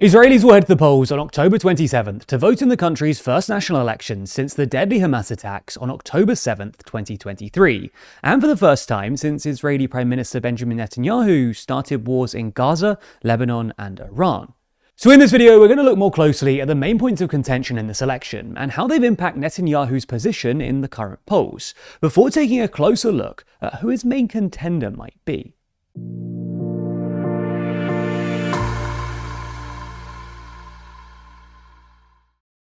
Israelis will head to the polls on October 27th to vote in the country's first national election since the deadly Hamas attacks on October 7th, 2023, and for the first time since Israeli Prime Minister Benjamin Netanyahu started wars in Gaza, Lebanon, and Iran. So in this video, we're going to look more closely at the main points of contention in this election and how they've impacted Netanyahu's position in the current polls, before taking a closer look at who his main contender might be.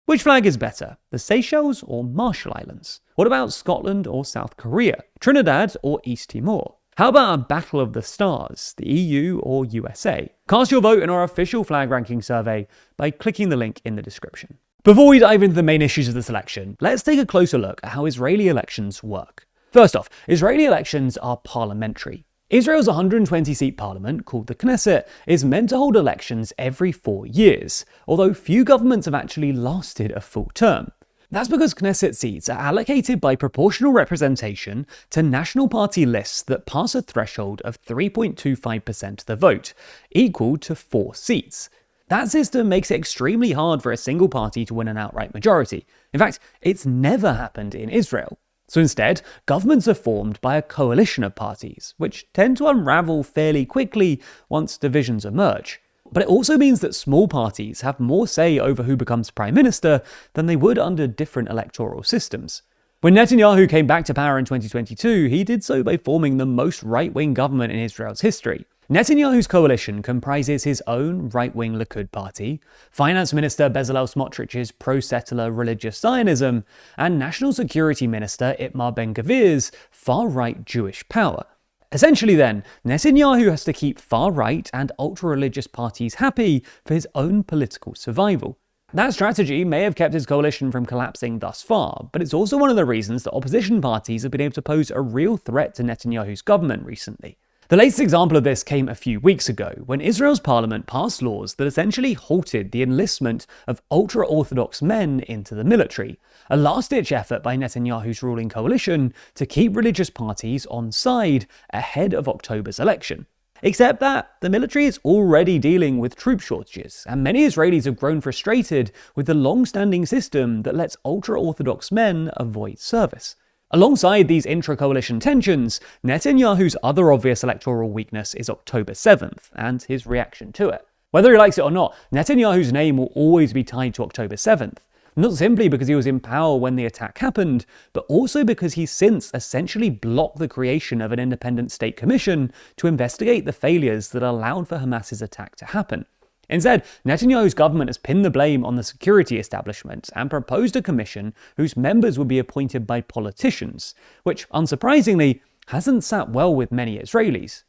Which flag is better, the Seychelles or Marshall Islands? What about Scotland or South Korea, Trinidad or East Timor? How about a battle of the stars, the EU or USA? Cast your vote in our official flag ranking survey by clicking the link in the description. Before we dive into the main issues of this election, let's take a closer look at how Israeli elections work. First off, Israeli elections are parliamentary. Israel's 120-seat parliament, called the Knesset, is meant to hold elections every 4 years, although few governments have actually lasted a full term. That's because Knesset seats are allocated by proportional representation to national party lists that pass a threshold of 3.25% of the vote, equal to 4 seats. That system makes it extremely hard for a single party to win an outright majority. In fact, it's never happened in Israel. So instead, governments are formed by a coalition of parties, which tend to unravel fairly quickly once divisions emerge. But it also means that small parties have more say over who becomes prime minister than they would under different electoral systems. When Netanyahu came back to power in 2022, he did so by forming the most right-wing government in Israel's history. Netanyahu's coalition comprises his own right-wing Likud party, Finance Minister Bezalel Smotrich's pro-settler religious Zionism, and National Security Minister Itamar Ben-Gvir's far-right Jewish power. Essentially then, Netanyahu has to keep far-right and ultra-religious parties happy for his own political survival. That strategy may have kept his coalition from collapsing thus far, but it's also one of the reasons that opposition parties have been able to pose a real threat to Netanyahu's government recently. The latest example of this came a few weeks ago, when Israel's parliament passed laws that essentially halted the enlistment of ultra-Orthodox men into the military, a last-ditch effort by Netanyahu's ruling coalition to keep religious parties on side ahead of October's election. Except that the military is already dealing with troop shortages, and many Israelis have grown frustrated with the long-standing system that lets ultra-Orthodox men avoid service. Alongside these intra-coalition tensions, Netanyahu's other obvious electoral weakness is October 7th and his reaction to it. Whether he likes it or not, Netanyahu's name will always be tied to October 7th, not simply because he was in power when the attack happened, but also because he's since essentially blocked the creation of an independent state commission to investigate the failures that allowed for Hamas's attack to happen. Instead, Netanyahu's government has pinned the blame on the security establishment and proposed a commission whose members would be appointed by politicians, which, unsurprisingly, hasn't sat well with many Israelis.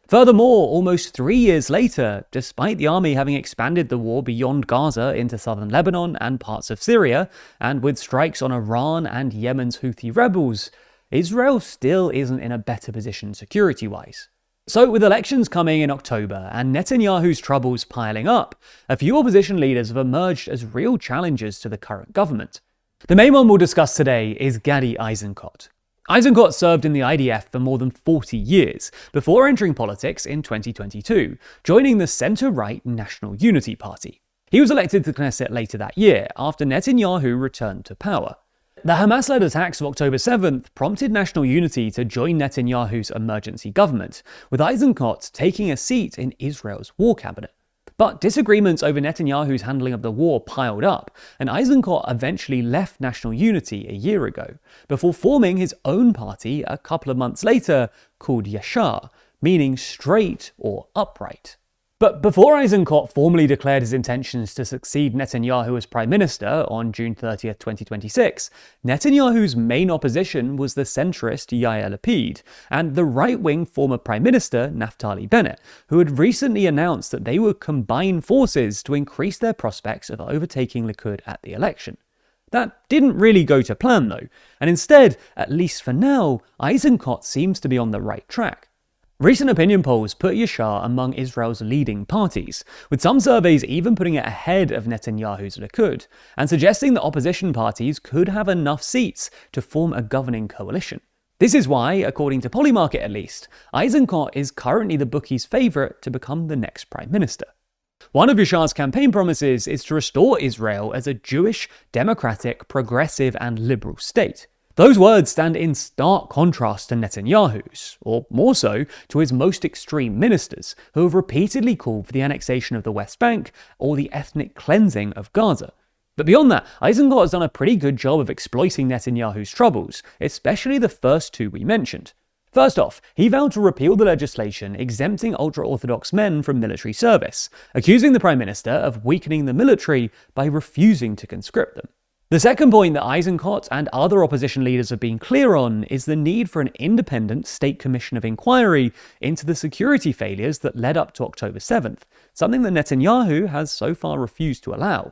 Furthermore, almost 3 years later, despite the army having expanded the war beyond Gaza into southern Lebanon and parts of Syria, and with strikes on Iran and Yemen's Houthi rebels, Israel still isn't in a better position security-wise. So with elections coming in October and Netanyahu's troubles piling up, a few opposition leaders have emerged as real challengers to the current government. The main one we'll discuss today is Gadi Eisenkot. Eisenkot served in the IDF for more than 40 years, before entering politics in 2022, joining the centre-right National Unity Party. He was elected to the Knesset later that year, after Netanyahu returned to power. The Hamas-led attacks of October 7th prompted National Unity to join Netanyahu's emergency government, with Eisenkot taking a seat in Israel's war cabinet. But disagreements over Netanyahu's handling of the war piled up, and Eisenkot eventually left National Unity a year ago, before forming his own party a couple of months later called Yashar, meaning straight or upright. But before Eisenkot formally declared his intentions to succeed Netanyahu as Prime Minister on June 30th, 2026, Netanyahu's main opposition was the centrist Yair Lapid and the right-wing former Prime Minister Naftali Bennett, who had recently announced that they would combine forces to increase their prospects of overtaking Likud at the election. That didn't really go to plan though, and instead, at least for now, Eisenkot seems to be on the right track. Recent opinion polls put Yashar among Israel's leading parties, with some surveys even putting it ahead of Netanyahu's Likud, and suggesting that opposition parties could have enough seats to form a governing coalition. This is why, according to Polymarket at least, Eisenkot is currently the bookies' favourite to become the next Prime Minister. One of Yashar's campaign promises is to restore Israel as a Jewish, democratic, progressive, and liberal state. Those words stand in stark contrast to Netanyahu's, or more so, to his most extreme ministers, who have repeatedly called for the annexation of the West Bank or the ethnic cleansing of Gaza. But beyond that, Eisenkot has done a pretty good job of exploiting Netanyahu's troubles, especially the first two we mentioned. First off, he vowed to repeal the legislation exempting ultra-Orthodox men from military service, accusing the Prime Minister of weakening the military by refusing to conscript them. The second point that Eisenkot and other opposition leaders have been clear on is the need for an independent state commission of inquiry into the security failures that led up to October 7th, something that Netanyahu has so far refused to allow.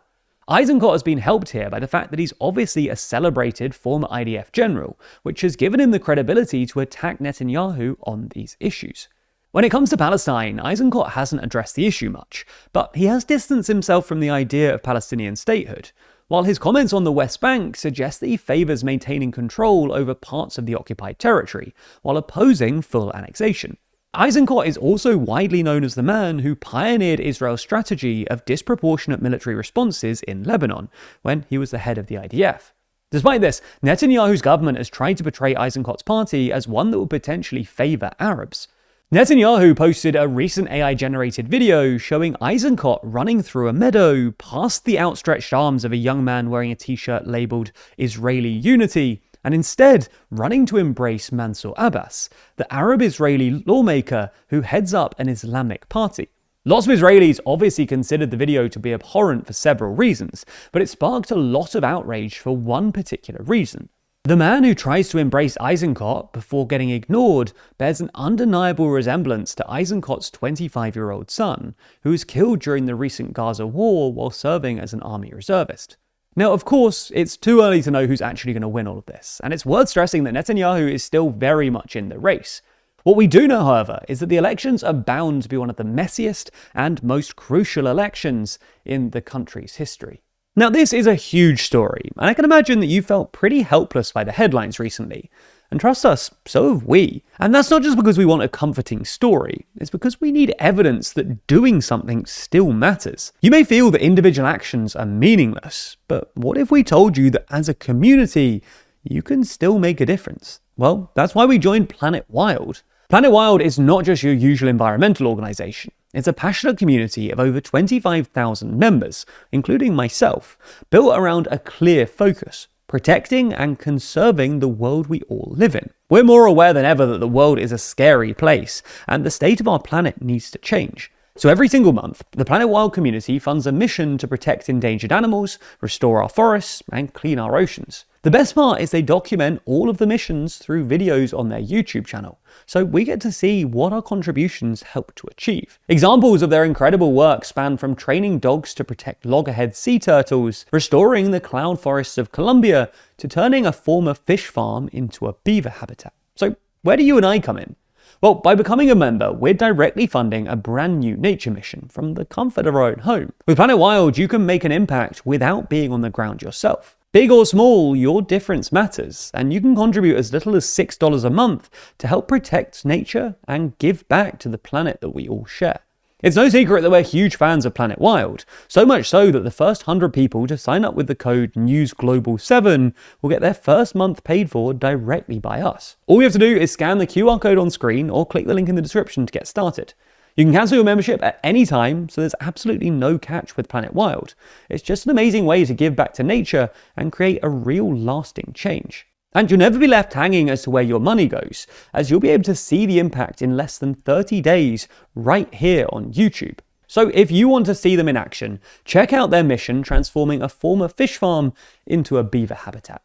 Eisenkot has been helped here by the fact that he's obviously a celebrated former IDF general, which has given him the credibility to attack Netanyahu on these issues. When it comes to Palestine, Eisenkot hasn't addressed the issue much, but he has distanced himself from the idea of Palestinian statehood, while his comments on the West Bank suggest that he favours maintaining control over parts of the occupied territory, while opposing full annexation. Eisenkot is also widely known as the man who pioneered Israel's strategy of disproportionate military responses in Lebanon, when he was the head of the IDF. Despite this, Netanyahu's government has tried to portray Eisenkot's party as one that would potentially favour Arabs. Netanyahu posted a recent AI-generated video showing Eisenkot running through a meadow past the outstretched arms of a young man wearing a t-shirt labelled Israeli Unity, and instead running to embrace Mansour Abbas, the Arab-Israeli lawmaker who heads up an Islamic party. Lots of Israelis obviously considered the video to be abhorrent for several reasons, but it sparked a lot of outrage for one particular reason. The man who tries to embrace Eisenkot before getting ignored bears an undeniable resemblance to Eisenkot's 25-year-old son, who was killed during the recent Gaza war while serving as an army reservist. Now, of course, it's too early to know who's actually going to win all of this, and it's worth stressing that Netanyahu is still very much in the race. What we do know, however, is that the elections are bound to be one of the messiest and most crucial elections in the country's history. Now, this is a huge story, and I can imagine that you felt pretty helpless by the headlines recently. And trust us, so have we. And that's not just because we want a comforting story, it's because we need evidence that doing something still matters. You may feel that individual actions are meaningless, but what if we told you that as a community, you can still make a difference? Well, that's why we joined Planet Wild. Planet Wild is not just your usual environmental organisation. It's a passionate community of over 25,000 members, including myself, built around a clear focus: protecting and conserving the world we all live in. We're more aware than ever that the world is a scary place, and the state of our planet needs to change. So every single month, the Planet Wild community funds a mission to protect endangered animals, restore our forests, and clean our oceans. The best part is they document all of the missions through videos on their YouTube channel, so we get to see what our contributions help to achieve. Examples of their incredible work span from training dogs to protect loggerhead sea turtles, restoring the cloud forests of Colombia, to turning a former fish farm into a beaver habitat. So where do you and I come in? Well, by becoming a member, we're directly funding a brand new nature mission from the comfort of our own home. With Planet Wild, you can make an impact without being on the ground yourself. Big or small, your difference matters, and you can contribute as little as $6 a month to help protect nature and give back to the planet that we all share. It's no secret that we're huge fans of Planet Wild, so much so that the first 100 people to sign up with the code NEWSGLOBAL7 will get their first month paid for directly by us. All you have to do is scan the QR code on screen or click the link in the description to get started. You can cancel your membership at any time, so there's absolutely no catch with Planet Wild. It's just an amazing way to give back to nature and create a real lasting change. And you'll never be left hanging as to where your money goes, as you'll be able to see the impact in less than 30 days right here on YouTube. So if you want to see them in action, check out their mission transforming a former fish farm into a beaver habitat.